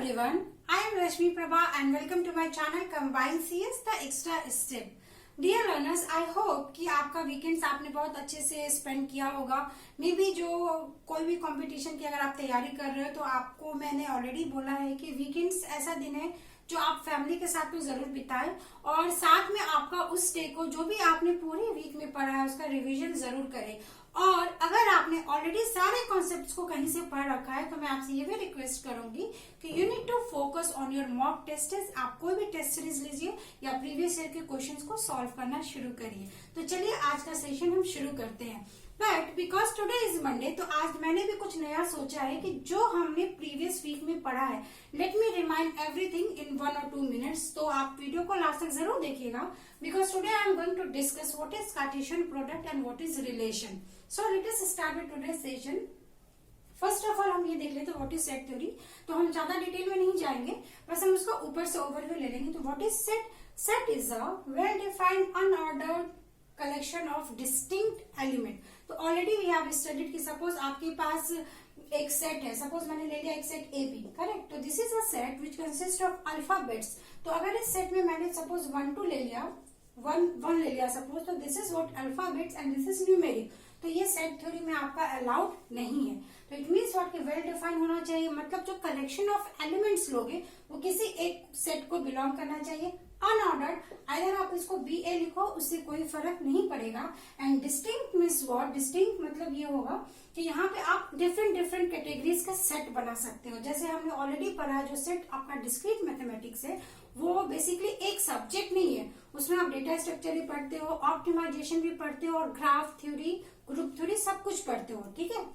everyone, I am Rashmi Prabha and welcome to my channel Combine CS the Extra Step. Dear learners, I hope कि आपका weekends आपने बहुत अच्छे से spend किया होगा। मे बी जो कोई भी कंपटीशन की अगर आप तैयारी कर रहे हो तो आपको मैंने ऑलरेडी बोला है कि वीकेंड्स ऐसा दिन है जो आप फैमिली के साथ तो जरूर बिताएं और साथ में आपका उस डे को जो भी आपने पूरी वीक में पढ़ा है उसका रिवीजन जरूर करें। और अगर आपने ऑलरेडी सारे कॉन्सेप्ट्स को कहीं से पढ़ रखा है तो मैं आपसे ये भी रिक्वेस्ट करूंगी कि you need to focus on your mock test. आप कोई भी टेस्ट सीरीज लीजिए या प्रीवियस ईयर के क्वेश्चंस को सॉल्व करना शुरू करिए। तो चलिए आज का सेशन हम शुरू करते हैं। But because today is Monday तो आज मैंने भी कुछ नया सोचा है कि जो हमने प्रीवियस वीक में पढ़ा है let me remind everything in 1 or 2 minutes। तो आप वीडियो को लास्ट तक जरूर देखिएगा because today I am going to discuss what is Cartesian product and what is relation. So let us start with today's session. First of all हम ये देख लेते हैं व्हाट इज सेट थ्योरी। तो हम ज्यादा डिटेल में नहीं जाएंगे, बस हम उसका ऊपर से ओवरव्यू ले लेंगे। तो what is set? Set is a well defined unordered collection of distinct element. तो ऑलरेडी वी हैव स्टडीड कि सपोज आपके पास एक सेट है, सपोज मैंने ले लिया एक सेट ए बी, करेक्ट। तो this is a set which consist of alphabets. तो अगर इस सेट में मैंने सपोज 1 2 ले लिया, 1 ले लिया सपोज, तो this is what alphabets and this is numeric. तो ये सेट थ्योरी में आपका अलाउड नहीं है। तो इट मीन्स व्हाट कि वेल डिफाइन होना चाहिए, मतलब जो कलेक्शन ऑफ एलिमेंट्स लोगे वो किसी एक सेट को बिलोंग करना चाहिए। अनऑर्डर्ड, अगर आप इसको बी ए लिखो उससे कोई फर्क नहीं पड़ेगा। And distinct means what? Distinct मतलब ये होगा कि यहाँ पे आप डिफरेंट डिफरेंट कैटेगरीज का सेट बना सकते हो। जैसे हमने ऑलरेडी पढ़ा जो सेट आपका डिस्क्रीट मैथमेटिक्स है वो बेसिकली एक सब्जेक्ट नहीं है, उसमें आप डेटा स्ट्रक्चर भी पढ़ते हो, ऑप्टिमाइजेशन भी पढ़ते हो और ग्राफ थ्योरी, ग्रुप थ्योरी सब कुछ पढ़ते हो, ठीक है।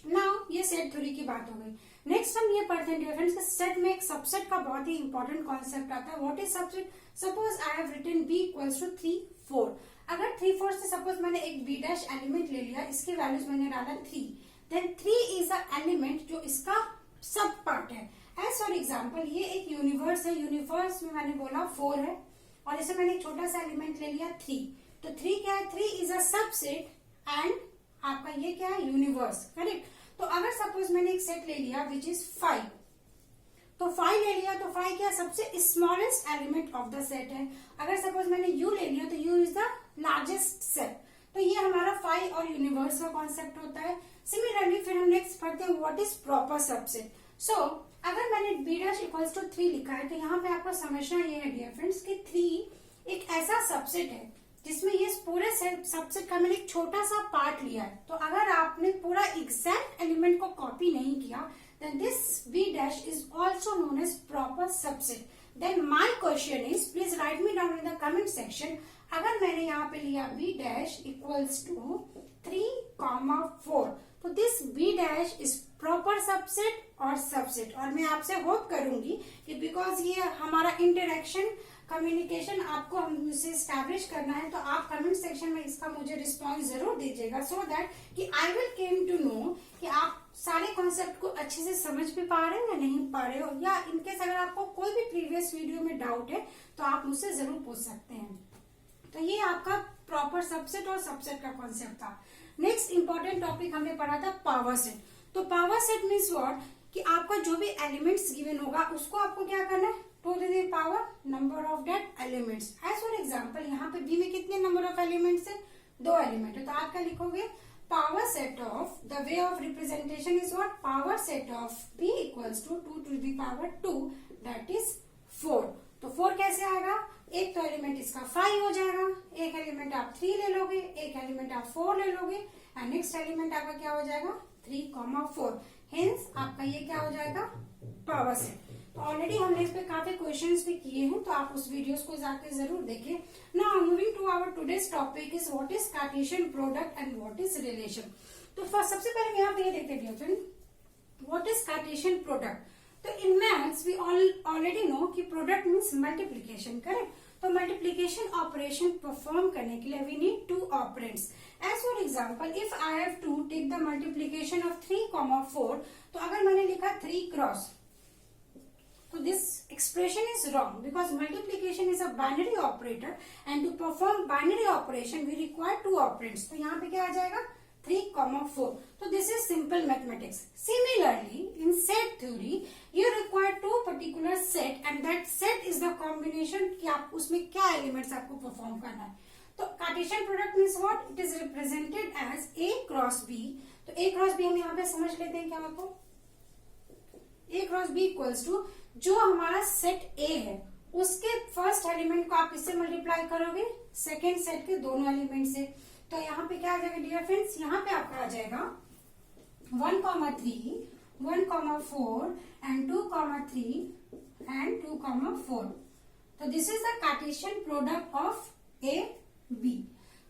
नाउ ये सेट थ्योरी की बात हो गई। नेक्स्ट हम ये पढ़ते हैं डियर फ्रेंड्स, सेट में एक सबसेट का बहुत ही इंपॉर्टेंट कॉन्सेप्ट आता है। What is subset? Suppose I have written b equals to 3 4। अगर 3 4 से सपोज मैंने एक b डैश एलिमेंट ले लिया, इसकी वैल्यूज मैंने डाला 3, देन 3 इज अ एलिमेंट जो इसका सब पार्ट है। एज फॉर एग्जाम्पल ये एक यूनिवर्स है, यूनिवर्स में मैंने बोला 4 है और इसे मैंने एक छोटा सा एलिमेंट ले लिया 3। तो 3 क्या है? 3 इज अ सबसेट एंड आपका ये क्या है? Universe, correct. तो अगर सपोज मैंने एक सेट ले लिया विच इज 5, तो 5 ले लिया तो 5 क्या? सबसे smallest element of the set है। अगर सपोज मैंने u ले लिया तो u is the largest set. तो ये हमारा 5 और यूनिवर्स का कॉन्सेप्ट होता है। सिमिलरली फिर हम नेक्स्ट पढ़ते हैं व्हाट इज प्रॉपर सबसेट। सो अगर मैंने b डैश इक्वल्स टू 3 लिखा है तो यहाँ पे आपको समझना ये है डियर फ्रेंड्स कि 3 एक ऐसा सबसेट है जिसमें ये पूरे सबसेट का मैंने एक छोटा सा पार्ट लिया है। तो अगर आपने पूरा एग्जैक्ट एलिमेंट को कॉपी नहीं किया then this b dash is also known as proper subset. Then my question is please write me down in the comment section. अगर मैंने यहाँ पे लिया b डैश इक्वल्स टू 3, 4 तो this b dash is proper subset और subset. और मैं आपसे होप करूंगी कि बिकॉज ये हमारा इंटरेक्शन कम्युनिकेशन आपको हमसे स्टैब्लिश करना है तो आप कमेंट सेक्शन में इसका मुझे रिस्पॉन्स जरूर दीजिएगा सो दैट कि I will came to know कि आप सारे कॉन्सेप्ट को अच्छे से समझ भी पा रहे हो या नहीं पा रहे हो, या इनकेस अगर आपको कोई भी प्रीवियस वीडियो में डाउट है तो आप मुझसे जरूर पूछ सकते हैं। तो ये आपका प्रॉपर सबसेट और सबसेट का कॉन्सेप्ट था। नेक्स्ट इंपॉर्टेंट टॉपिक हमने पढ़ा था पावर सेट। तो पावर सेट मीन्स व्हाट कि आपका जो भी एलिमेंट्स गिवन होगा उसको आपको क्या करना है? To the power number of that elements. As for example यहाँ पे बी में कितने नंबर ऑफ एलिमेंट्स है? 2 एलिमेंट है। तो आप क्या लिखोगे? Power set of the way of representation is what? Power set of B equals to 2 to the power 2 that is 4। तो 4 कैसे आएगा? एक तो एलिमेंट इसका 5 हो जाएगा, एक एलिमेंट आप 3 ले लोगे, एक एलिमेंट आप 4 ले लोगे एंड नेक्स्ट एलिमेंट आपका क्या हो जाएगा? 3, 4। हेंस आपका ये क्या हो जाएगा? Power set. तो ऑलरेडी हमने इस पे काफी क्वेश्चंस भी किए हैं तो आप उस वीडियोस को जाके जरूर देखें। Now moving to our today's topic is what is Cartesian product and what is relation. तो सबसे पहले हम यहाँ पे ये देखते हैं friend what is Cartesian product. तो in maths we already know कि प्रोडक्ट मीन्स मल्टीप्लीकेशन, करेक्ट। तो मल्टीप्लीकेशन ऑपरेशन परफॉर्म करने के लिए we need 2 operands. As for example if I have to take the multiplication of 3, 4 तो अगर मैंने लिखा 3 cross so this expression is wrong because multiplication is a binary operator and to perform binary operation we require 2 operands। तो यहाँ पे क्या आ जाएगा? 3, 4। So this is simple mathematics. Similarly, in set theory, you require and that set is the combination कि आप उसमें क्या elements आपको परफॉर्म करना है। तो Cartesian product means what, it is represented as A cross B. तो ए क्रॉस बी हम यहाँ पे समझ लेते हैं क्या आपको, ए क्रॉस बी इक्वल्स टू जो हमारा सेट ए है उसके फर्स्ट एलिमेंट को आप इससे मल्टीप्लाई करोगे सेकेंड सेट के दोनों एलिमेंट से। तो यहाँ पे क्या आ जाएगा डियर फ्रेंड्स, यहाँ पे आपका आ जाएगा 1,3, 1,4 एंड 2,3 एंड 2,4। तो this is the Cartesian product of A B.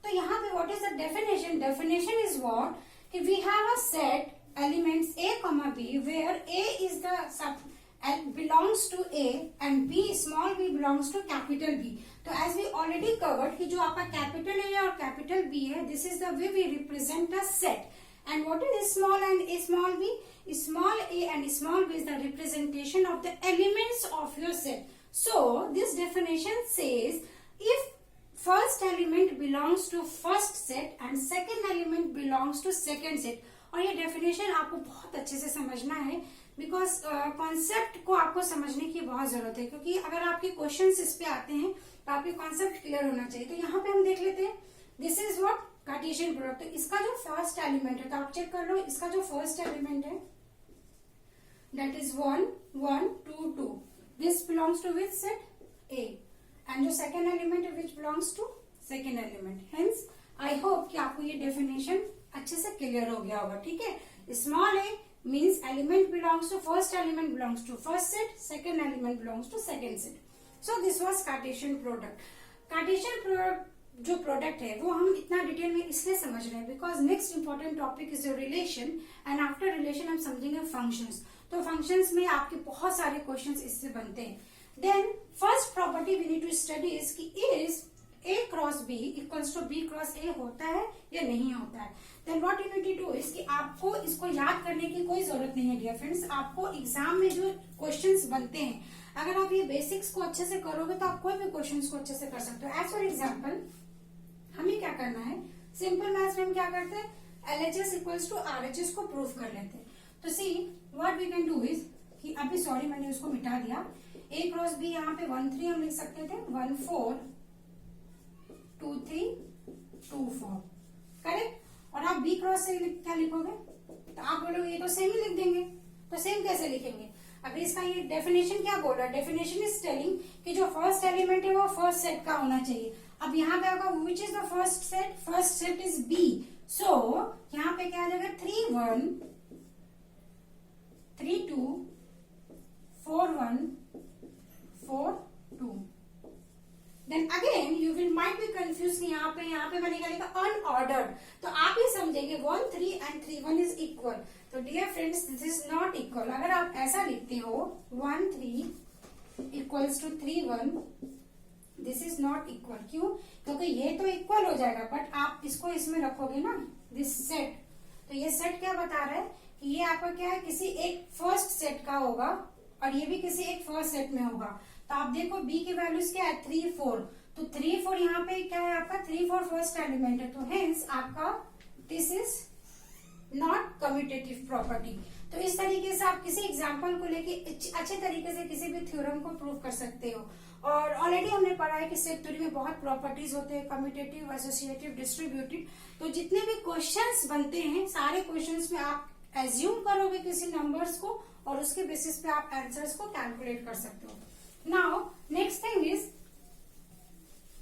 तो यहाँ पे what is the definition, definition is what कि we have a set elements a comma b where a is the sub and belongs to a and b small b belongs to capital B। तो as we already covered कि जो आपका capital A और capital B है, this is the way we represent a set। and what is small and a small b, small a and small b is the representation of the elements of your set। so this definition says if first element belongs to first set and second element belongs to second set। और ये definition आपको बहुत अच्छे से समझना है because concept को आपको समझने की बहुत जरूरत है, क्योंकि अगर आपके क्वेश्चंस इस पे आते हैं तो आपके कॉन्सेप्ट क्लियर होना चाहिए। तो यहाँ पे हम देख लेते हैं this is what Cartesian product. तो इसका जो फर्स्ट एलिमेंट है तो आप चेक कर लो, इसका जो फर्स्ट एलिमेंट है that is 1 1 2 2, this belongs to which set A and जो सेकेंड एलिमेंट है which belongs to second element. Hence I hope कि आपको ये डेफिनेशन अच्छे से क्लियर हो गया होगा। ठीक है, small A means element belongs to first element belongs to first set, second element belongs to second set. So this was Cartesian product. Cartesian जो प्रोडक्ट है वो हम इतना डिटेल में इसलिए समझ रहे हैं because next important topic is relation and after relation हम समझेंगे फंक्शंस। तो फंक्शंस में आपके बहुत सारे क्वेश्चंस इससे बनते हैं। Then first property we need to study is कि is A cross B equals to B cross A होता है या नहीं होता है। Then what you need to do is कि आपको इसको याद करने की कोई जरूरत नहीं है डियर फ्रेंड्स। आपको एग्जाम में जो क्वेश्चंस बनते हैं अगर आप ये बेसिक्स को अच्छे से करोगे तो आप कोई भी क्वेश्चंस को अच्छे से कर सकते हो। एज फॉर एग्जाम्पल हमें क्या करना है, सिंपल मैथ्स में हम क्या करते हैं LHS इक्वल्स टू RHS को प्रूव कर लेते हैं। तो see what we can do is कि अभी सॉरी मैंने उसको मिटा दिया, A क्रॉस B यहाँ पे 1 3 हम लिख सकते थे 1 4 2 3 2 4 करेक्ट। और आप B क्रॉस से क्या लिखोगे, तो आप बोलोगे ये तो सेम ही लिख देंगे। तो सेम कैसे लिखेंगे, अभी इसका ये डेफिनेशन क्या बोल रहा है, डेफिनेशन इज टेलिंग कि जो फर्स्ट एलिमेंट है वो फर्स्ट सेट का होना चाहिए। अब यहाँ पे होगा which is the first set, first set is B। सो यहाँ पे क्या आ जाएगा 3 1 3 2 4 1 4 2। Then again you will might be confuse कि यहाँ पे मैंने क्या लिखा अनऑर्डर्ड। तो आप ये समझेंगे 1 3 एंड 3 1 इज इक्वल। तो dear friends this is not equal. अगर आप ऐसा लिखते हो 1 3 equals to 3 1, this is not equal. क्यों, क्योंकि ये तो इक्वल हो जाएगा बट आप इसको इसमें रखोगे ना दिस सेट। तो ये सेट क्या बता रहा है कि ये आपका क्या है, किसी एक फर्स्ट सेट का होगा और ये भी किसी एक फर्स्ट सेट में होगा। तो आप देखो B की वैल्यूज क्या है 3 4, तो 3 4 यहाँ पे क्या है आपका 3 4 फर्स्ट एलिमेंट है। तो हेंस आपका this is not commutative property. तो इस तरीके से आप किसी एग्जांपल को लेके अच्छे तरीके से किसी भी थ्योरम को प्रूव कर सकते हो। और ऑलरेडी हमने पढ़ा है कि सेट थ्योरी में बहुत प्रॉपर्टीज होते हैं, कम्यूटेटिव, एसोसिएटिव, डिस्ट्रीब्यूटिव। तो जितने भी क्वेश्चंस बनते हैं सारे क्वेश्चंस में आप एज्यूम करोगे किसी नंबर्स को और उसके बेसिस पे आप आंसर्स को कैलकुलेट कर सकते हो। Now, next thing is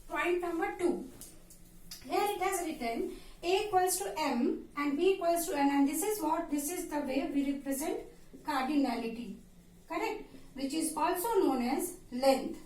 point number 2. Here it has written A equals to M and B equals to N, and this is what, this is the way we represent cardinality, correct? Which is also known as length.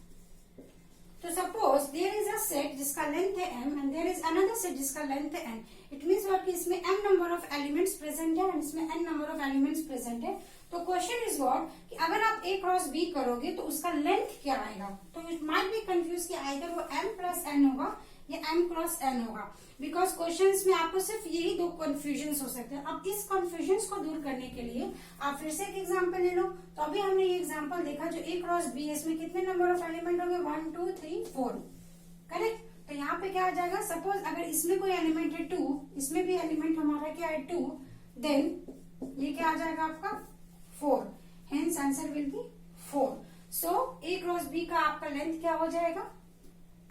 तो suppose there is a set जिसका length है M and there is another set जिसका length है N. It means what कि इसमें M number of elements present है and इसमें N number of elements present है। तो क्वेश्चन इज व्हाट कि अगर आप A क्रॉस B करोगे तो उसका लेंथ क्या आएगा। तो इट माइट बी कंफ्यूज कि आइदर वो M प्लस N होगा या M क्रॉस N होगा, बिकॉज क्वेश्चंस में आपको सिर्फ यही दो कंफ्यूजन हो सकते हैं। अब इस कंफ्यूजन को दूर करने के लिए आप फिर से एक एग्जांपल ले लो। तो अभी हमने ये एग्जांपल देखा जो A क्रॉस B है, इसमें कितने नंबर ऑफ एलिमेंट होंगे 1 2 3 4, करेक्ट। तो यहाँ पे क्या आ जाएगा, सपोज अगर इसमें कोई एलिमेंट है 2, इसमें भी एलिमेंट हमारा क्या है 2, देन ये क्या आ जाएगा आपका 4, hence answer will be 4. So A cross B का आपका लेंथ क्या हो जाएगा,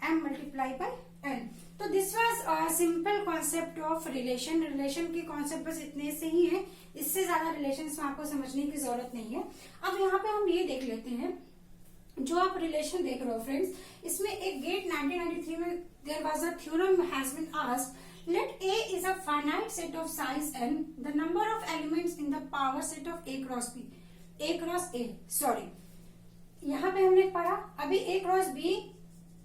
m मल्टीप्लाई बाय n। तो this was simple concept of relation. Relation के कॉन्सेप्ट बस इतने से ही है, इससे ज्यादा रिलेशंस में आपको समझने की जरूरत नहीं है। अब यहाँ पे हम ये देख लेते हैं, जो आप रिलेशन देख रहे हो फ्रेंड्स, इसमें एक गेट 1993 में there was a theorem has been asked, let A is a finite set of size n, the number of elements in the power set of A cross B, A cross A, sorry, यहाँ पे हमने पढ़ा अभी A cross B,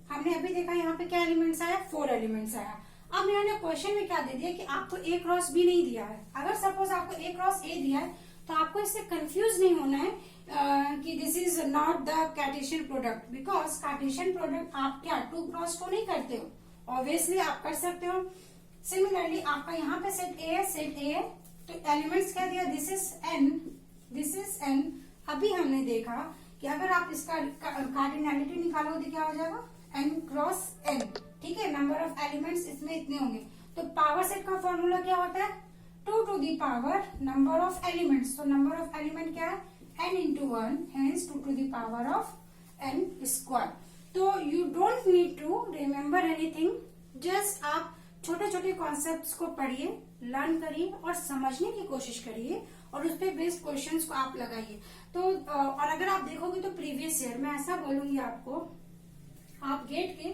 हमने अभी देखा यहाँ पे क्या एलिमेंट्स आया, 4 एलिमेंट्स आया। अब इन्होंने क्वेश्चन में क्या दे दिया कि आपको A क्रॉस B नहीं दिया है। अगर सपोज आपको A क्रॉस A दिया है तो आपको इससे कंफ्यूज नहीं होना है कि this is not the Cartesian product, because Cartesian product आप क्या 2 क्रॉस को नहीं करते हो, ऑब्वियसली आप कर सकते हो। सिमिलरली आपका यहाँ पे सेट ए है, सेट ए है, तो एलिमेंट्स क्या दिया, this is an, this is an. अभी हमने देखा कि अगर आप इसका कार्डिनैलिटी निकालोगे तो क्या हो जाएगा, एन क्रॉस एन, ठीक है। नंबर ऑफ एलिमेंट्स इसमें इतने होंगे, तो पावर सेट का फॉर्मूला क्या होता है, 2 to the power number of elements. तो नंबर ऑफ एलिमेंट क्या है, n into 1, hence 2 to the power of n square. तो you don't need to remember anything, just आप छोटे छोटे कॉन्सेप्ट्स को पढ़िए, लर्न करिए और समझने की कोशिश करिए और उस पर बेस्ड क्वेश्चंस को आप लगाइए। तो और अगर आप देखोगे तो प्रीवियस ईयर मैं ऐसा बोलूंगी आपको, आप गेट के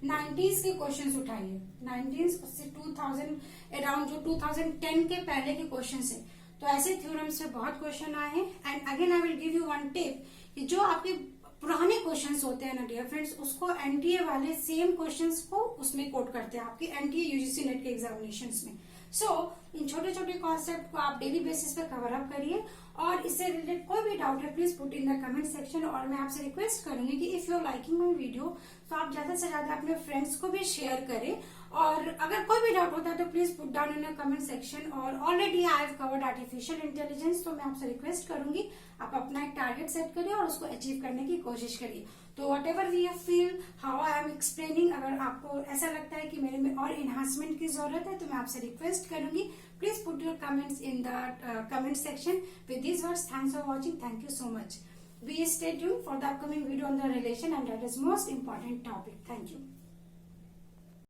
90s के क्वेश्चंस उठाइए, 90s से 2000 अराउंड, जो 2010 के पहले के क्वेश्चंस है, तो ऐसे थ्योरम से बहुत क्वेश्चन आए हैं। And again I will give you one tip कि जो आपके पुराने क्वेश्चंस होते हैं ना डियर फ्रेंड्स, उसको एनटीए वाले सेम क्वेश्चंस को उसमें कोट करते हैं आपके एनटीए यूजीसी नेट के एग्जामिनेशंस में। सो इन छोटे छोटे कॉन्सेप्ट को आप डेली बेसिस पे कवर अप करिए, और इससे रिलेटेड कोई भी डाउट है please put in the comment section. और मैं आपसे रिक्वेस्ट करूंगी कि if you are liking my video तो आप ज्यादा से ज्यादा अपने फ्रेंड्स को भी शेयर करें, और अगर कोई भी डाउट होता है तो please put down in the comment section. और already I have covered artificial intelligence, तो मैं आपसे रिक्वेस्ट करूंगी आप अपना एक टारगेट सेट करिए और उसको अचीव करने की कोशिश करिए। तो whatever we feel how I am explaining, अगर आपको ऐसा लगता है कि मेरे में और इन्हांसमेंट की जरूरत है तो मैं आपसे रिक्वेस्ट करूंगी please put your comments in the comment section. With these words, thanks for watching, thank you so much. Be stay tuned for the upcoming video on the relation, and that is most important topic. Thank you.